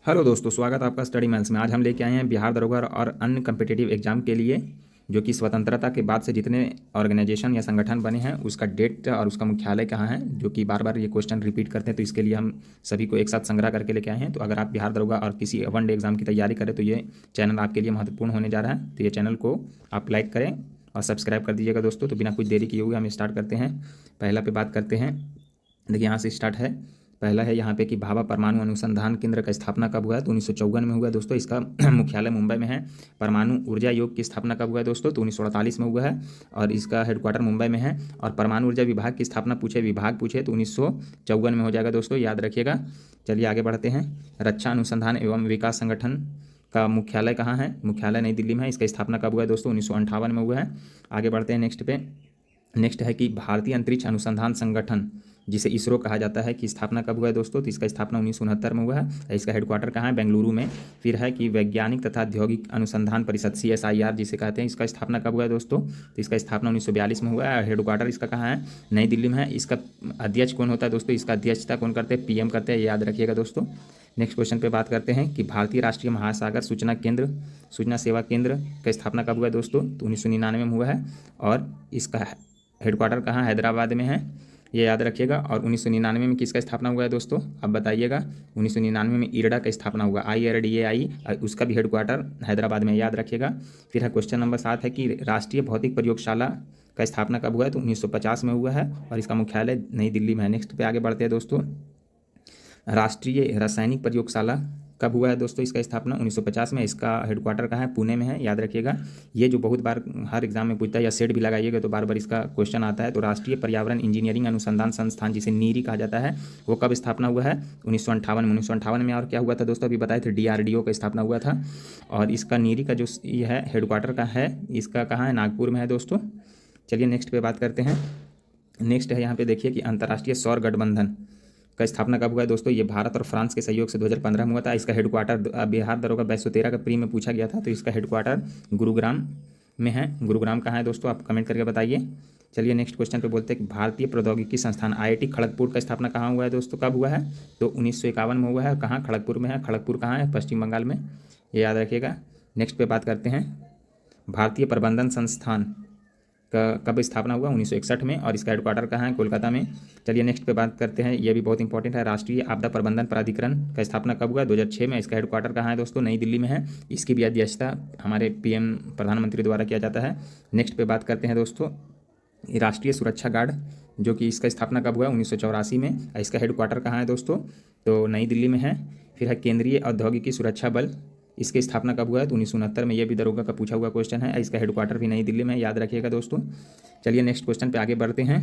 Hello दोस्तों, स्वागत है आपका स्टडी मैथ्स में। आज हम लेके आए हैं बिहार दरोगा और अन्य कम्पिटिटिव एग्जाम के लिए जो कि स्वतंत्रता के बाद से जितने ऑर्गेनाइजेशन या संगठन बने हैं उसका डेट और उसका मुख्यालय कहाँ है, जो कि बार बार ये क्वेश्चन रिपीट करते हैं। तो इसके लिए हम सभी को एक साथ संग्रह करके लेके आए हैं। तो अगर आप बिहार दरोगा और किसी वन डे एग्जाम की तैयारी करें तो ये चैनल आपके लिए महत्वपूर्ण होने जा रहा है। तो ये चैनल को आप लाइक करें और सब्सक्राइब कर दीजिएगा दोस्तों। तो बिना कुछ देरी किए हुए हम स्टार्ट करते हैं। पहला पे बात करते हैं। देखिए यहाँ से स्टार्ट है। पहला है यहाँ पे कि भाभा परमाणु अनुसंधान केंद्र का स्थापना कब हुआ है, तो 1954 में हुआ है दोस्तों। इसका मुख्यालय मुंबई में है। परमाणु ऊर्जा योग की स्थापना कब हुआ है दोस्तों, तो 1948 में हुआ है और इसका हेडक्वार्टर मुंबई में है। और परमाणु ऊर्जा विभाग की स्थापना विभाग पूछे तो 1954 में हो जाएगा दोस्तों, याद रखिएगा। चलिए आगे बढ़ते हैं। रक्षा अनुसंधान एवं विकास संगठन का मुख्यालय कहाँ है, मुख्यालय नई दिल्ली में है। इसका स्थापना कब हुआ है दोस्तों, 1958 में हुआ है। आगे बढ़ते हैं नेक्स्ट पे। नेक्स्ट है कि भारतीय अंतरिक्ष अनुसंधान संगठन जिसे इसरो कहा जाता है, कि स्थापना कब हुआ है दोस्तों, तो इसका स्थापना 1969 में हुआ है। इसका हेडक्वार्टर कहाँ है, बेंगलुरु में। फिर है कि वैज्ञानिक तथा औद्योगिक अनुसंधान परिषद CSIR जिसे कहते हैं, इसका स्थापना कब हुआ है दोस्तों, तो इसका स्थापना 1942 में हुआ है। हेडक्वार्टर इसका कहाँ है, नई दिल्ली में है। इसका अध्यक्ष कौन होता है दोस्तों, इसका अध्यक्षता कौन करते हैं, PM करते हैं, याद रखिएगा दोस्तों। नेक्स्ट क्वेश्चन पे बात करते हैं कि भारतीय राष्ट्रीय महासागर सूचना सेवा केंद्र का स्थापना कब हुआ है दोस्तों, तो 1999 में हुआ है। और इसका हेडक्वार्टर कहाँ, हैदराबाद में है, ये याद रखिएगा। और 1999 में किसका स्थापना हुआ है दोस्तों, अब बताइएगा। 1999 में इरडा का स्थापना हुआ, IRDAI, उसका भी हेडक्वार्टर हैदराबाद में, याद रखिएगा। फिर है क्वेश्चन नंबर 7 है कि राष्ट्रीय भौतिक प्रयोगशाला का स्थापना कब हुआ है, तो 1950 में हुआ है और इसका मुख्यालय नई दिल्ली में है। नेक्स्ट पे आगे बढ़ते हैं दोस्तों। राष्ट्रीय रासायनिक प्रयोगशाला कब हुआ है दोस्तों, इसका स्थापना 1950 में। इसका हेडक्वार्टर कहाँ है, पुणे में है, याद रखिएगा। ये जो बहुत बार हर एग्जाम में पूछता है, या सेट भी लगाइएगा तो बार बार इसका क्वेश्चन आता है। तो राष्ट्रीय पर्यावरण इंजीनियरिंग अनुसंधान संस्थान जिसे नीरी कहा जाता है, वो कब स्थापना हुआ है, 1958 में। 1958 में और क्या हुआ था दोस्तों, अभी बताए थे, DRDO का स्थापना हुआ था। और इसका नीरी का जो ये है हेडक्वार्टर का है, इसका कहाँ है, नागपुर में है दोस्तों। चलिए नेक्स्ट पे बात करते हैं। नेक्स्ट है यहाँ पे देखिए कि अंतर्राष्ट्रीय सौर गठबंधन का स्थापना कब हुआ है दोस्तों, ये भारत और फ्रांस के सहयोग से 2015 में हुआ था। इसका हेडक्वार्टर बिहार दरोगा 213 का प्री में पूछा गया था, तो इसका हेडक्वार्टर गुरुग्राम में है। गुरुग्राम कहाँ है दोस्तों, आप कमेंट करके बताइए। चलिए नेक्स्ट क्वेश्चन पे बोलते हैं कि भारतीय प्रौद्योगिकी संस्थान IIT खड़गपुर का स्थापना कहाँ हुआ है दोस्तों, कब हुआ है, तो 1951 में हुआ है। कहाँ, खड़गपुर में है। खड़गपुर कहाँ है, पश्चिम बंगाल में, ये याद रखिएगा। नेक्स्ट पे बात करते हैं। भारतीय प्रबंधन संस्थान का कब स्थापना हुआ, 1961 में और इसका हेडक्वार्टर कहाँ है, कोलकाता में। चलिए नेक्स्ट पे बात करते हैं, ये भी बहुत इंपॉर्टेंट है। राष्ट्रीय आपदा प्रबंधन प्राधिकरण का स्थापना कब हुआ, 2006 में। इसका हेडक्वार्टर कहाँ है दोस्तों, नई दिल्ली में है। इसकी भी अध्यक्षता हमारे PM प्रधानमंत्री द्वारा किया जाता है। नेक्स्ट पे बात करते हैं दोस्तों, राष्ट्रीय सुरक्षा गार्ड जो कि इसका स्थापना कब हुआ, 1984 में। इसका हेडक्वार्टर कहाँ है दोस्तों, तो नई दिल्ली में है। फिर है केंद्रीय औद्योगिकी सुरक्षा बल, इसकी स्थापना कब हुआ है, तो 1969 में। ये भी दरोगा का पूछा हुआ क्वेश्चन है। इसका हेडक्वार्टर भी नई दिल्ली में, याद रखिएगा दोस्तों। चलिए नेक्स्ट क्वेश्चन पे आगे बढ़ते हैं।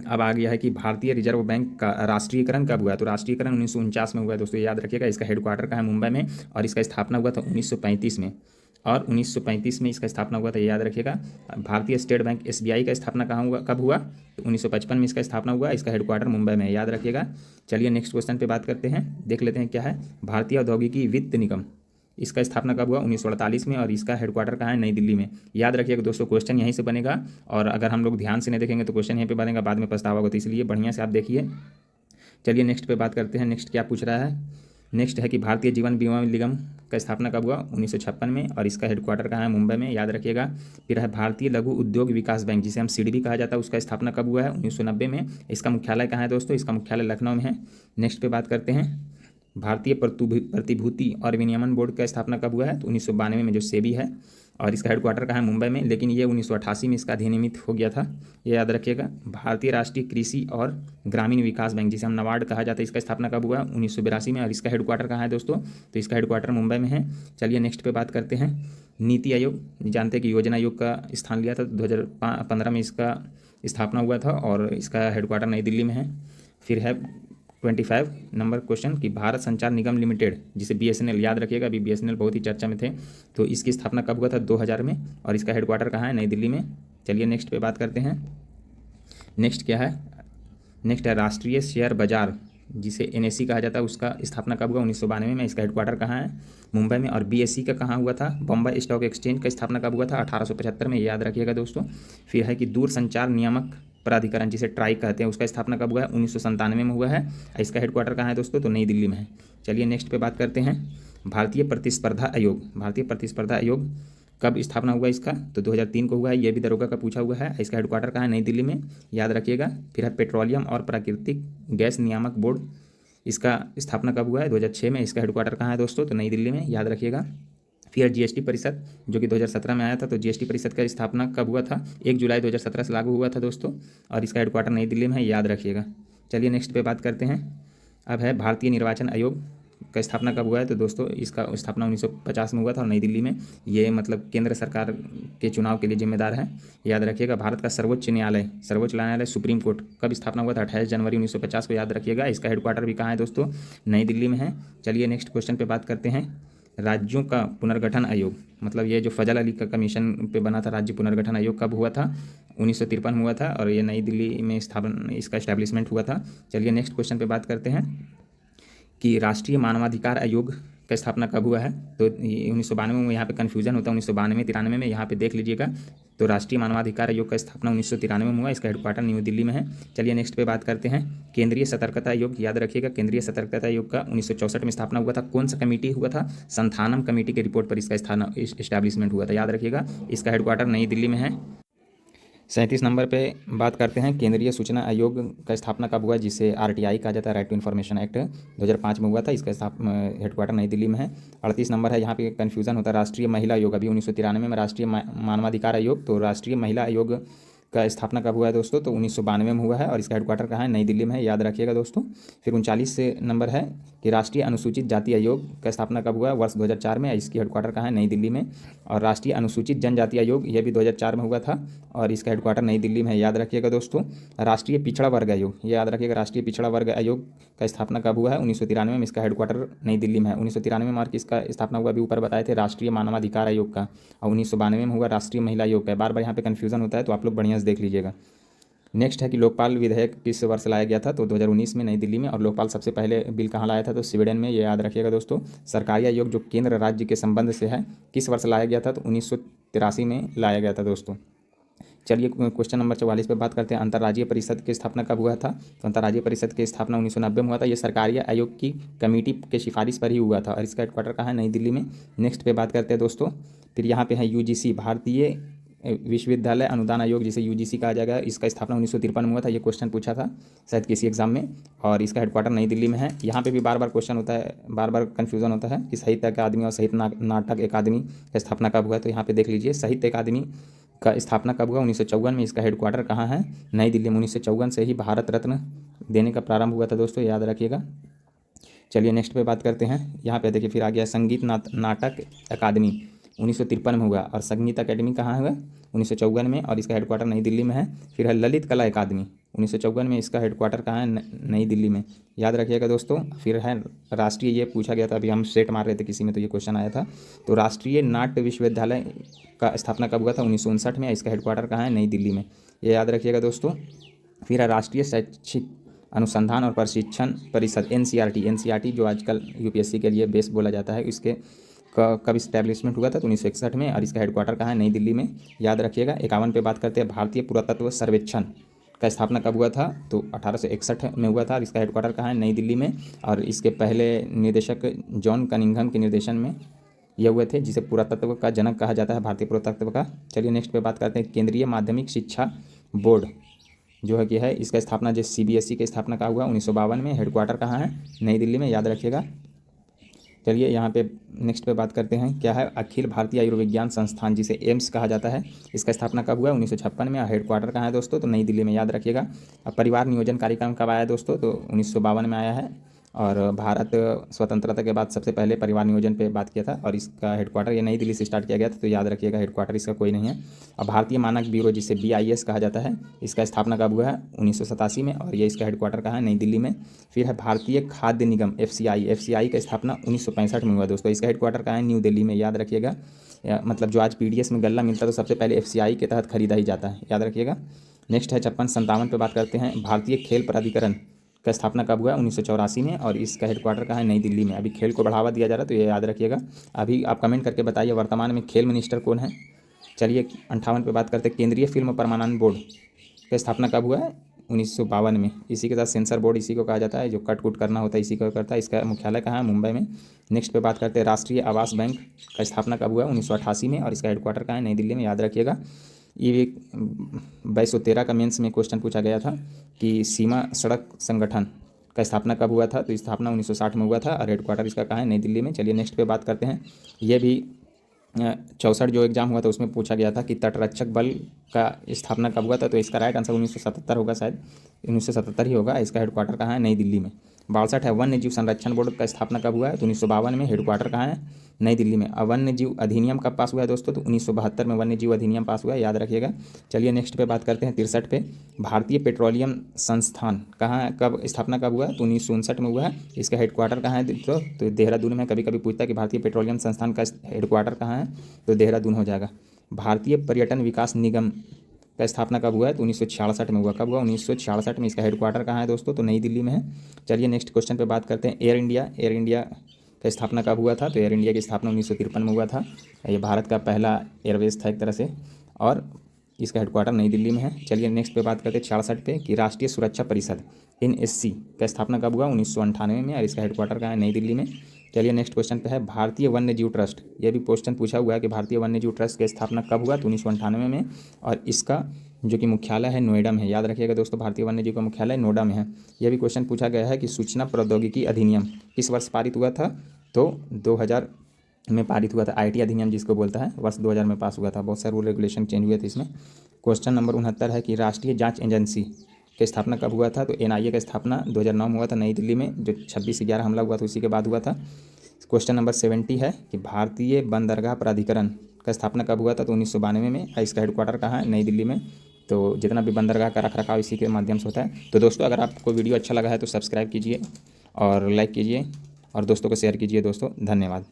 अब आ गया है कि भारतीय रिजर्व बैंक का राष्ट्रीयकरण कब हुआ है, तो राष्ट्रीयकरण 1949 में हुआ है दोस्तों, याद रखिएगा। इसका हेडक्वार्टर कहाँ है, मुंबई में और इसका स्थापना हुआ था 1935 में। और 1935 में इसका स्थापना हुआ था, याद रखिएगा। भारतीय स्टेट बैंक SBI का स्थापना कहाँ हुआ, कब हुआ, तो 1955 में इसका स्थापना हुआ। इसका हेडक्वार्टर मुंबई में है, याद रखिएगा। चलिए नेक्स्ट क्वेश्चन पे बात करते हैं, देख लेते हैं क्या है। भारतीय औद्योगिकी वित्त निगम, इसका स्थापना कब हुआ, 1948 में और इसका हेडक्वार्टर कहाँ है, नई दिल्ली में। याद रखिएगा दोस्तों, क्वेश्चन यहीं से बनेगा और अगर हम लोग ध्यान से नहीं देखेंगे तो क्वेश्चन यहीं पे बनेगा, बाद में पछतावा होगा, तो इसलिए बढ़िया से आप देखिए। चलिए नेक्स्ट पे बात करते हैं। नेक्स्ट क्या पूछ रहा है, नेक्स्ट है कि भारतीय जीवन बीमा निगम का स्थापना कब हुआ, 1956 में और इसका हेडक्वार्टर कहाँ है, मुंबई में, याद रखिएगा। फिर है भारतीय लघु उद्योग विकास बैंक जिसे हम CDB कहा जाता है, उसका स्थापना कब हुआ है, 1990 में। इसका मुख्यालय कहाँ है दोस्तों, इसका मुख्यालय लखनऊ में है। नेक्स्ट पे बात करते हैं। भारतीय प्रतिभूति और विनियमन बोर्ड का स्थापना कब हुआ है, तो 1992 में, जो सेबी है और इसका हेडक्वार्टर कहाँ है, मुंबई में। लेकिन ये 1988 में इसका अधिनियमित हो गया था, ये याद रखिएगा। भारतीय राष्ट्रीय कृषि और ग्रामीण विकास बैंक जिसे हम नाबार्ड कहा जाता है, इसका स्थापना कब हुआ, 1982 में और इसका हेडक्वार्टर कहाँ है दोस्तों, तो इसका हेडक्वार्टर मुंबई में है। चलिए नेक्स्ट पे बात करते हैं। नीति आयोग, जानते हैं कि योजना आयोग का स्थान लिया था, 2015 में इसका स्थापना हुआ था और इसका हेडक्वार्टर नई दिल्ली में है। फिर है 25 नंबर क्वेश्चन कि भारत संचार निगम लिमिटेड जिसे BSNL, याद रखिएगा, अभी BSNL बहुत ही चर्चा में थे, तो इसकी स्थापना कब हुआ था, 2000 में और इसका हेडक्वार्टर कहाँ है, नई दिल्ली में। चलिए नेक्स्ट पे बात करते हैं। नेक्स्ट क्या है, नेक्स्ट है राष्ट्रीय शेयर बाजार जिसे NSE कहा जाता है, उसका स्थापना कब हुआ, 1992 में। इसका हेडक्वार्टर कहाँ है, मुंबई में। और BSE का कहाँ हुआ था, बॉम्बे स्टॉक एक्सचेंज का स्थापना कब हुआ था, 1875 में, याद रखिएगा दोस्तों। फिर है कि दूर संचार नियामक प्राधिकरण जिसे ट्राई कहते हैं उसका स्थापना कब हुआ है? 1997 में हुआ है। इसका हेडक्वार्टर कहाँ है दोस्तों? तो नई दिल्ली में है। चलिए नेक्स्ट पे बात करते हैं भारतीय प्रतिस्पर्धा आयोग। भारतीय प्रतिस्पर्धा आयोग कब स्थापना हुआ इसका? तो 2003 को हुआ है। ये भी दरोगा का पूछा हुआ है। इसका हेडक्वार्टर कहाँ है? नई दिल्ली में, याद रखिएगा। फिर है पेट्रोलियम और प्राकृतिक गैस नियामक बोर्ड, इसका स्थापना कब हुआ है? 2006 में। इसका हेडक्वार्टर कहाँ है दोस्तों? तो नई दिल्ली में, याद रखिएगा। फिर जीएसटी परिषद जो कि 2017 में आया था। तो जीएसटी परिषद का स्थापना कब हुआ था? 1 जुलाई 2017 से लागू हुआ था दोस्तों, और इसका हेडक्वार्टर नई दिल्ली में है, याद रखिएगा। चलिए नेक्स्ट पे बात करते हैं। अब है भारतीय निर्वाचन आयोग का स्थापना कब हुआ है? तो दोस्तों इसका स्थापना 1950 में हुआ था और नई दिल्ली में। ये मतलब केंद्र सरकार के चुनाव के लिए जिम्मेदार है, याद रखिएगा। भारत का सर्वोच्च न्यायालय सुप्रीम कोर्ट कब स्थापना हुआ था? 28 जनवरी 1950 को, याद रखिएगा। इसका हेडक्वार्टर भी कहाँ है दोस्तों? नई दिल्ली में है। चलिए नेक्स्ट क्वेश्चन पे बात करते हैं। राज्यों का पुनर्गठन आयोग, मतलब ये जो फजल अली का कमीशन पे बना था राज्य पुनर्गठन आयोग, कब हुआ था? 1953 में हुआ था, और ये नई दिल्ली में इसका एस्टैब्लिशमेंट हुआ था। चलिए नेक्स्ट क्वेश्चन पे बात करते हैं कि राष्ट्रीय मानवाधिकार आयोग का स्थापना कब हुआ है? तो 1992 में, यहाँ पे कन्फ्यूजन होता है 1992 93 में, यहाँ पे देख लीजिएगा। तो राष्ट्रीय मानवाधिकार आयोग का स्थापना 1993 में हुआ। इसका हेडक्वार्टर न्यू दिल्ली में है। चलिए नेक्स्ट पे बात करते हैं केंद्रीय सतर्कता आयोग, याद रखिएगा। केंद्रीय सतर्कता आयोग का 1964 में स्थापना हुआ था। कौन सा कमेटी हुआ था? संथानम कमेटी के रिपोर्ट पर इसका एस्टैब्लिशमेंट हुआ था, याद रखिएगा। इसका हेडक्वार्टर नई दिल्ली में है। 37 नंबर पे बात करते हैं केंद्रीय सूचना आयोग का स्थापना कब हुआ, जिसे RTI कहा जाता है, राइट टू इन्फॉर्मेशन एक्ट, 2005 में हुआ था। इसका हेडक्वार्टर नई दिल्ली में है। 38 नंबर है, यहाँ पे कन्फ्यूजन होता है। राष्ट्रीय महिला आयोग, अभी 1993 में राष्ट्रीय मानवाधिकार आयोग, तो राष्ट्रीय महिला आयोग का स्थापना कब हुआ है दोस्तों? तो 1992 में हुआ है, और इसका हेडक्वार्टर कहाँ है? नई दिल्ली में है, याद रखिएगा दोस्तों। फिर 39 नंबर है कि राष्ट्रीय अनुसूचित जाति आयोग का स्थापना कब हुआ है? वर्ष 2004 में। इसकी हेडक्वार्टर कहाँ है? नई दिल्ली में। और राष्ट्रीय अनुसूचित जनजाति आयोग, यह भी 2004 में हुआ था, और इसका हेडक्वार्टर नई दिल्ली में है, याद रखिएगा दोस्तों। राष्ट्रीय पिछड़ा वर्ग आयोग, ये याद रखिएगा, राष्ट्रीय पिछड़ा वर्ग आयोग का स्थापना कब हुआ है? 1993 में। इसका हेडक्वार्टर नई दिल्ली में है। 1993 में मार्क इसका स्थापना हुआ, अभी ऊपर बताए थे, राष्ट्रीय मानवाधिकार आयोग का, और 1992 में हुआ राष्ट्रीय महिला आयोग का। बार बार यहाँ पे कन्फ्यूजन होता है, तो आप लोग बढ़िया से देख लीजिएगा। नेक्स्ट है कि लोकपाल विधेयक किस वर्ष लाया गया था? तो 2019 में नई दिल्ली में। और लोकपाल सबसे पहले बिल कहाँ लाया था? तो स्वीडन में, ये याद रखिएगा दोस्तों। सरकारी आयोग जो केंद्र राज्य के संबंध से है, किस वर्ष लाया गया था? तो 1983 में लाया गया था दोस्तों। चलिए क्वेश्चन नंबर 44 पे बात करते हैं। अंतर्राज्यीय परिषद की स्थापना कब हुआ था? तो अंतर्राज्यीय परिषद की स्थापना 1990 में हुआ था। ये सरकारी आयोग की कमेटी के सिफारिश पर ही हुआ था, और इसका हेडक्वार्टर कहाँ है? नई दिल्ली में। नेक्स्ट पे बात करते हैं दोस्तों। फिर यहाँ पे है UGC, भारतीय विश्वविद्यालय अनुदान आयोग, जिसे UGC कहा जाएगा। इसका स्थापना 1953 में हुआ था। ये क्वेश्चन पूछा था शायद किसी एग्जाम में, और इसका हेडक्वार्टर नई दिल्ली में है। यहाँ पे भी बार बार क्वेश्चन होता है, बार बार कन्फ्यूजन होता है कि साहित्य अकादमी और साहित्य नाटक अकादमी का स्थापना कब हुआ है। तो यहाँ पे देख लीजिए, साहित्य अकादमी का स्थापना कब हुआ? 1954 में। इसका हेडक्वार्टर कहाँ है? नई दिल्ली में। 1954 से ही भारत रत्न देने का प्रारंभ हुआ था दोस्तों, याद रखिएगा। चलिए नेक्स्ट पे बात करते हैं। यहाँ पे देखिए, फिर आ गया संगीत नाटक अकादमी, 1953 में हुआ। और संगीत अकेडमी कहाँ हुआ? 1954 में, और इसका हेडक्वार्टर नई दिल्ली में है। फिर है ललित कला अकादमी, 1954 में। इसका हेडक्वार्टर कहाँ है? नई दिल्ली में, याद रखिएगा दोस्तों। फिर है राष्ट्रीय, ये पूछा गया था, अभी हम सेट मार रहे थे किसी में, तो ये क्वेश्चन आया था। तो राष्ट्रीय नाट्य विश्वविद्यालय का स्थापना कब हुआ था? 1959 में। इसका हेडक्वार्टर कहाँ है? नई दिल्ली में, ये याद रखिएगा दोस्तों। फिर है राष्ट्रीय शैक्षिक अनुसंधान और प्रशिक्षण परिषद, NCERT, जो आजकल UPSC के लिए बेस बोला जाता है, इसके कब इस्टेब्लिशमेंट हुआ था? तो 1961 में, और इसका हेडक्वार्टर कहाँ है? नई दिल्ली में, याद रखिएगा। 51 पे बात करते हैं। भारतीय पुरातत्व सर्वेक्षण का स्थापना कब हुआ था? तो 1861 में हुआ था, और इसका हेडक्वार्टर कहाँ है? नई दिल्ली में। और इसके पहले निदेशक जॉन कनिंघम के निर्देशन में ये हुए थे, जिसे पुरातत्व का जनक कहा जाता है, भारतीय पुरातत्व का। चलिए नेक्स्ट पे बात करते हैं। केंद्रीय माध्यमिक शिक्षा बोर्ड जो है कि है, इसका स्थापना जो CBSE की स्थापना का हुआ 1952 में। हेडक्वार्टर कहाँ है? नई दिल्ली में, याद रखिएगा। चलिए यहाँ पे नेक्स्ट पे बात करते हैं। क्या है? अखिल भारतीय आयुर्विज्ञान संस्थान, जिसे एम्स कहा जाता है, इसका स्थापना कब हुआ? 1956 में। हेडक्वार्टर कहाँ है दोस्तों? तो नई दिल्ली में, याद रखिएगा। अब परिवार नियोजन कार्यक्रम कब आया दोस्तों? तो 1952 में आया है। और भारत स्वतंत्रता के बाद सबसे पहले परिवार नियोजन पे बात किया था, और इसका हेडक्वार्टर ये नई दिल्ली से स्टार्ट किया गया था, तो याद रखिएगा हेडक्वार्टर इसका कोई नहीं है। और भारतीय मानक ब्यूरो, जिसे BIS कहा जाता है, इसका स्थापना कब हुआ है? 1987 में, और ये इसका हेडक्वार्टर कहाँ है? नई दिल्ली में। फिर है भारतीय खाद्य निगम, FCI का स्थापना 1965 में हुआ दोस्तों। इसका हेडक्वार्टर कहाँ है? न्यू दिल्ली में, याद रखिएगा। मतलब जो आज PDS में गल्ला मिलता है, तो सबसे पहले FCI के तहत खरीदा ही जाता है, याद रखिएगा। नेक्स्ट है 56-57 पे बात करते हैं। भारतीय खेल प्राधिकरण का स्थापना कब हुआ? 1984 में, और इसका हेडक्वार्टर कहाँ है? नई दिल्ली में। अभी खेल को बढ़ावा दिया जा रहा है, तो ये याद रखिएगा। अभी आप कमेंट करके बताइए वर्तमान में खेल मिनिस्टर कौन है। चलिए 58 पे बात करते हैं। केंद्रीय फिल्म प्रमाणन बोर्ड का स्थापना कब हुआ है? 1952 में। इसी के साथ सेंसर बोर्ड इसी को कहा जाता है, जो कट कुट करना होता है इसी को करता है। इसका मुख्यालय कहाँ है? मुंबई में। नेक्स्ट पे बात करते हैं राष्ट्रीय आवास बैंक का स्थापना कब हुआ है? 1988 में, और इसका हेडक्वार्टर कहाँ है? नई दिल्ली में, याद रखिएगा। ये एक 2213 का मेंस में क्वेश्चन पूछा गया था कि सीमा सड़क संगठन का स्थापना कब हुआ था? तो स्थापना 1960 में हुआ था, और हेडक्वार्टर इसका कहाँ है? नई दिल्ली में। चलिए नेक्स्ट पे बात करते हैं। ये भी 64 जो एग्जाम हुआ था उसमें पूछा गया था कि तटरक्षक बल का स्थापना कब हुआ था? तो इसका राइट आंसर 1977 होगा, शायद 1977 ही होगा। इसका हेडक्वार्टर कहाँ है? नई दिल्ली में। 62 है वन्य जीव संरक्षण बोर्ड का स्थापना कब हुआ है? तो 1952 में। हेडक्वार्टर कहाँ है? नई दिल्ली में। अब वन्य जीव अधिनियम कब पास हुआ है दोस्तों? तो 1972 में वन्य जीव अधिनियम पास हुआ है, याद रखिएगा। चलिए नेक्स्ट पे बात करते हैं 63 पे। भारतीय पेट्रोलियम संस्थान कहाँ है? कब स्थापना कब हुआ है? तो 1959 में हुआ है। इसका हेडक्वार्टर कहाँ है दोस्तों? तो देहरादून में। कभी कभी पूछता है कि भारतीय पेट्रोलियम संस्थान का हेडक्वार्टर कहाँ है? तो देहरादून हो जाएगा। भारतीय पर्यटन विकास निगम का स्थापना कब हुआ है? तो 1966 में हुआ। कब हुआ? 1966 में। इसका हेडक्वार्टर कहाँ है दोस्तों? तो नई दिल्ली में है। चलिए नेक्स्ट क्वेश्चन पे बात करते हैं। Air India. एयर इंडिया का स्थापना कब हुआ था? तो एयर इंडिया की स्थापना 1953 में हुआ था। ये भारत का पहला एयरवेज था एक तरह से, और इसका हेडक्वार्टर नई दिल्ली में है। चलिए नेक्स्ट पे बात करते हैं 66 पे कि राष्ट्रीय सुरक्षा परिषद NSC का स्थापना कब हुआ? 1998 में, और इसका हेडक्वार्टर कहाँ है? नई दिल्ली में। चलिए नेक्स्ट क्वेश्चन पे है भारतीय वन्य जीव ट्रस्ट। ये भी क्वेश्चन पूछा हुआ है कि भारतीय वन्य जीव ट्रस्ट की स्थापना कब हुआ? तो 1998 में, और इसका जो कि मुख्यालय है नोएडा में है, याद रखिएगा दोस्तों। भारतीय वन्य जीव का मुख्यालय नोएडा में है। यह भी क्वेश्चन पूछा गया है कि सूचना प्रौद्योगिकी अधिनियम किस वर्ष पारित हुआ था? तो 2000 में पारित हुआ था। IT अधिनियम जिसको बोलता है, वर्ष 2000 में पास हुआ था। बहुत सारे रूल रेगुलेशन चेंज हुए थे इसमें। क्वेश्चन नंबर 69 है कि राष्ट्रीय जांच एजेंसी की स्थापना कब हुआ था? तो NIA का स्थापना 2009 में हुआ था नई दिल्ली में, जो 26/11 हमला हुआ था उसी के बाद हुआ था। क्वेश्चन नंबर 70 है कि भारतीय बंदरगाह प्राधिकरण का स्थापना कब हुआ था? तो 1992 में। इसका हेडक्वार्टर कहाँ है? नई दिल्ली में। तो जितना भी बंदरगाह का रख रखाव इसी के माध्यम से होता है। तो दोस्तों अगर आपको वीडियो अच्छा लगा है तो सब्सक्राइब कीजिए और लाइक कीजिए और दोस्तों को शेयर कीजिए दोस्तों। धन्यवाद।